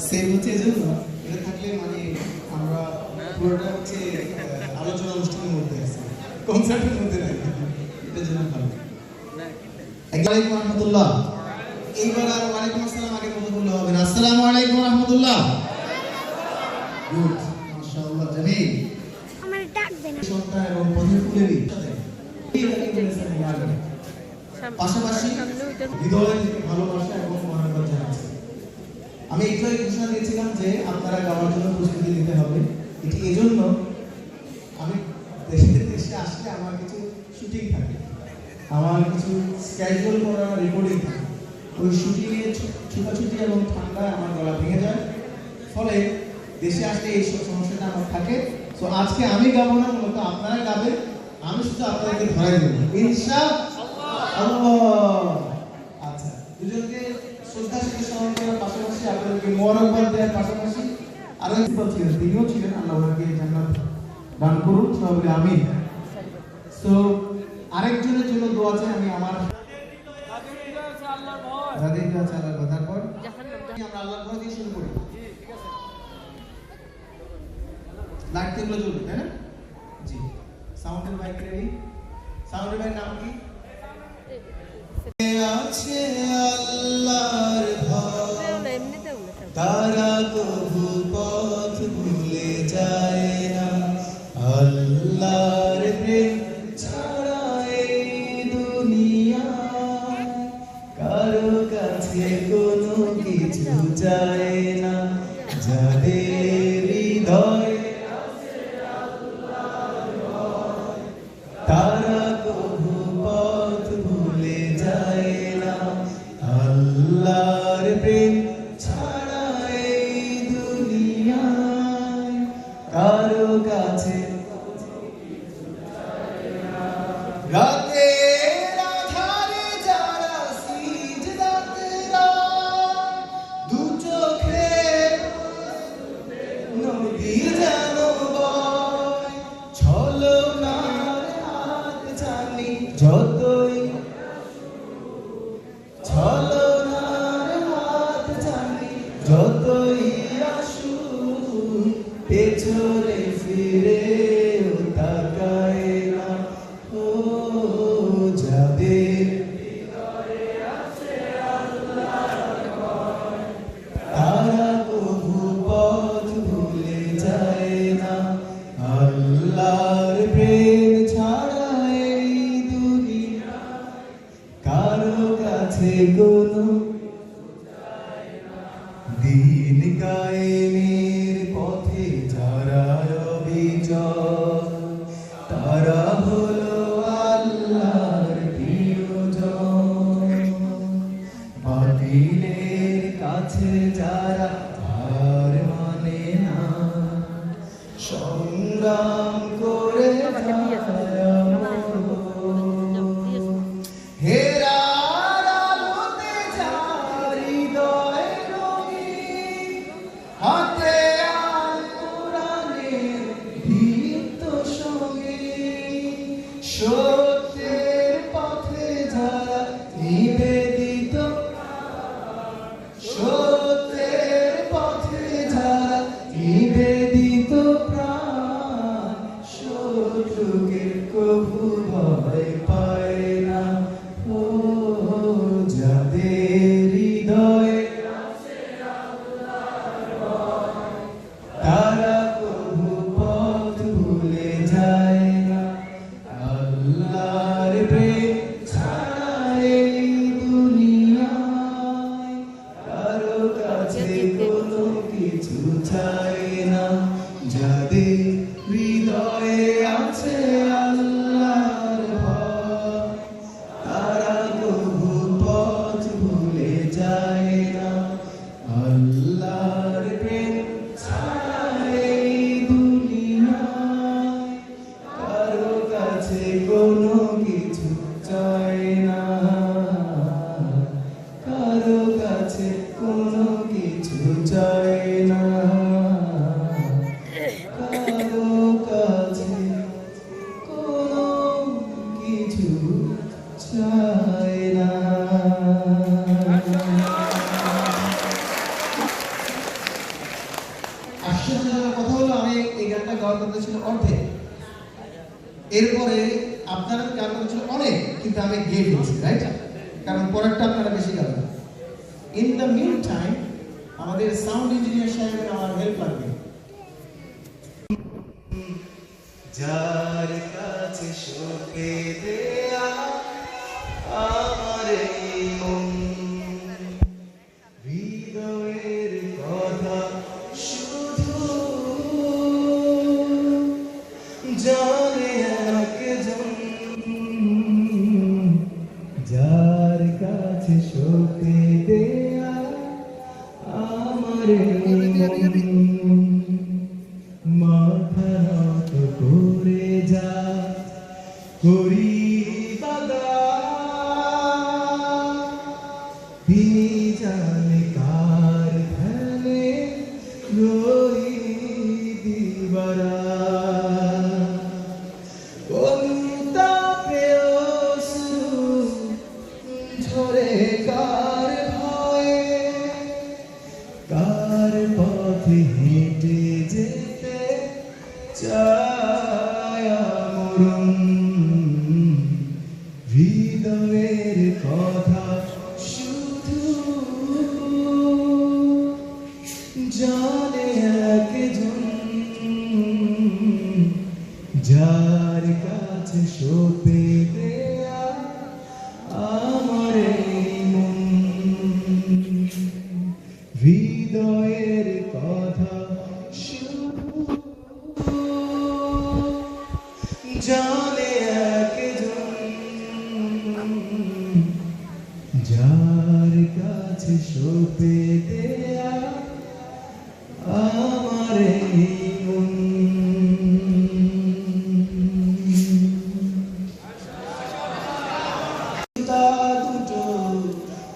Save হচ্ছে এজন্য এটা থাকলে মানে আমরা পুরোটা হচ্ছে আলোচনা অনুষ্ঠানের মধ্যে আছে, কনসার্টের মধ্যে নাই, এটার জন্য ভালো। আসসালামু আলাইকুম রহমতুল্লাহ। এইবার আর ওয়ালাইকুম আসসালাম আগের মতো বললে হবে না। আসসালামু আলাইকুম রহমতুল্লাহ। গুড, মাশাআল্লাহ, জামিল। আমার ডাকবেন সন্তান এবং পথের ফুলেরই পাশাপাশি হৃদয় থেকে ভালোবাসা এবং মহানুভব জানাচ্ছি। আমি একটু আগে ঘোষণা দিয়েছিলাম যে আপনারা গাওয়ার জন্য প্রস্তুতি নিতে হবে। এটি এজন্য আমি দেশে আসলে আমার কিছু শুটিং থাকে, আমার কিছু স্ক্যাজুয়াল করা রেকর্ডিং থাকে। ওই শুটিংয়ে ছুটাছুটি এবং ঠান্ডায় আমার গলা ভেঙে যায়, ফলে দেশে আসলে এই সব সমস্যাটা আমার থাকে। তো আজকে আমি গাবো না, মূলত আপনারা গাবেন, আমি শুধু আপনাদেরকে ধরাই দেবো ইনশাআল্লাহ। আচ্ছা, দুজনকে শ্রদ্ধা সাথে স্মরণ করার পাশাপাশি আপনাদেরকে মোবারকবাদ দেওয়ার পাশাপাশি আরো একজন ছিলেন, তিনিও ছিলেন, আল্লাহ ওনাকে জান্নাত দান করুন, সবাই বলে আমিন। তো আরেকজনের জন্য দোয়া চাই আমি। আমার তারপর আমরা আল্লাহর ভয় দিয়ে শুরু করি। লাইট এগুলো জ্বলবে, তাই না? জি, সাউন্ডের মাইক রেডি। সাউন্ডের মাইক নাম কি? আছে আল্লাহর ভয়, তারা কবু পথ ভুলে যায় না। আল্লাহর প্রেম ছাড়া এই দুনিয়ায় কারো কাছে কোনো কিছু চায় না। যাদের হৃদয় তারা কবু পথ ভুলে যায় না। আল্লাহর প্রেম ছাড়া এই দুনিয়ায় কারো কাছে রাতের আঁধারে যারা সিজদাতে রয়, দু চোখে নদীর যেন বয়, ছলনার হাত জানি যতই, ছলনার হাত জানি যতই আসুক, পেছনে ফিরে তাকায় না। ও যাদের তারা কবু পথ ভুলে যায় না। আল্লাহর প্রেম ছাড়া এই দুনিয়ায় কারো কাছে কোনো দিন কায়েমের পথে যারা অবিচল, তারা হলো আল্লাহর প্রিয়জন। বাতিলের কাছে যারা হার মানে না, সংগ্রাম করে হেরার আলোতে যার হৃদয় রঙিন, হাতে আল কোরআনের দীপ্ত সঙ্গীন, সত্যের পথে যারা নিবেদিত, সত্যের পথে যারা নিবেদিত প্রাণ, শত্রুকে কবু ভয় পায় না। ও যাদের হৃদয়ে তারা কবু পথ ভুলে যায় না। আল্লাহর প্রেম ছাড়া এই দুনিয়ায় কারো কাছে কোনো কিছু চায় না। যাদের হৃদয়ে আছে আল্লাহর ভয়, তারা কবু পথ ভুলে যায় না। আল্লাহর প্রেম ছাড়া এই দুনিয়ায় কারো কাছে কোনো কিছু চায় না। কারো কাছে কোনো কিছু চায় না। কারো কাছে কোনো কিছু চায় না। এরপরে আপনারা গান করেছিল অনেক, কিন্তু আমি গিয়ে ফেলছি, রাইট? কারণ পরেরটা আপনারা বেশি গাবেন। ইন দ্য মিন টাইম আমাদের সাউন্ড ইঞ্জিনিয়ার সাহেবের আমার হেল্প লাগবে। যার কাছে শোকে দেয়া আমার এই মন, হৃদয়ের কথা শুধু জানে একজন, যার কাছে শোকে দেয়া আমার এই মন, মাথা নত করে যা করি বাদা, তিনি জানে কার ধ্যানে রই দিবারা, অনুতাপে অশ্রু ঝরে কার ভয়ে, কার পথে হেঁটে যেতে চায় মরণ, হৃদয়ের কথা শুধু জানে একজন, যার কাছে সঁপে দেয়া আমার এই মন, হৃদয়ের কথা শুধু জানে একজন, যার কাছে সঁপে দেয়া আমার এই মন। তা দুটো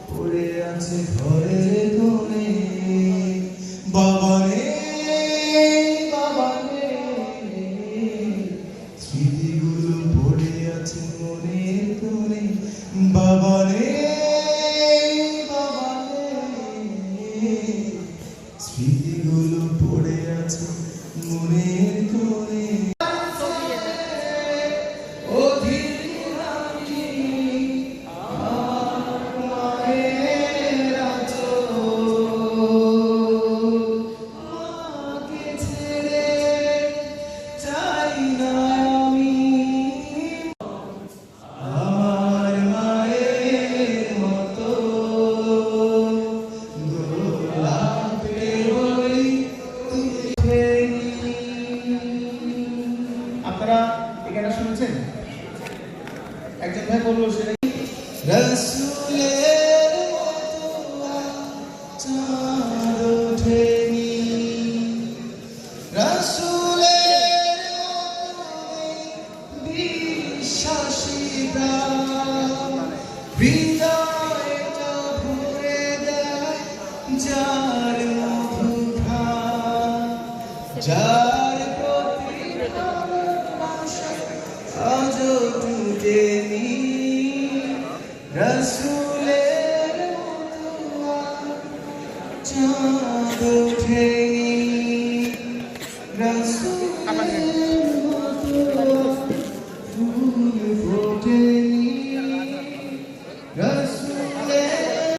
পড়ে আছে ঘরে কোণে, বাবারে বাবারে, স্মৃতিগুলো পড়ে আছে মনের কোণে, বাবারে বাবারে, স্মৃতিগুলো পড়ে আছে মনের কোণে। আপনারা এই গানটা শুনেছেন? একজন ভাই বললো সেটা রাসূলের মতো চাঁদ ওঠেনি, রাসূলের মতো বিশ্বাসী প্রাণ, হৃদয়টা ভরে দেয় যার মধুঘ্রাণ, যার প্রতি আজ টুটেনি, রাসূলের মতো চাঁদ ওঠেনি, রাসূল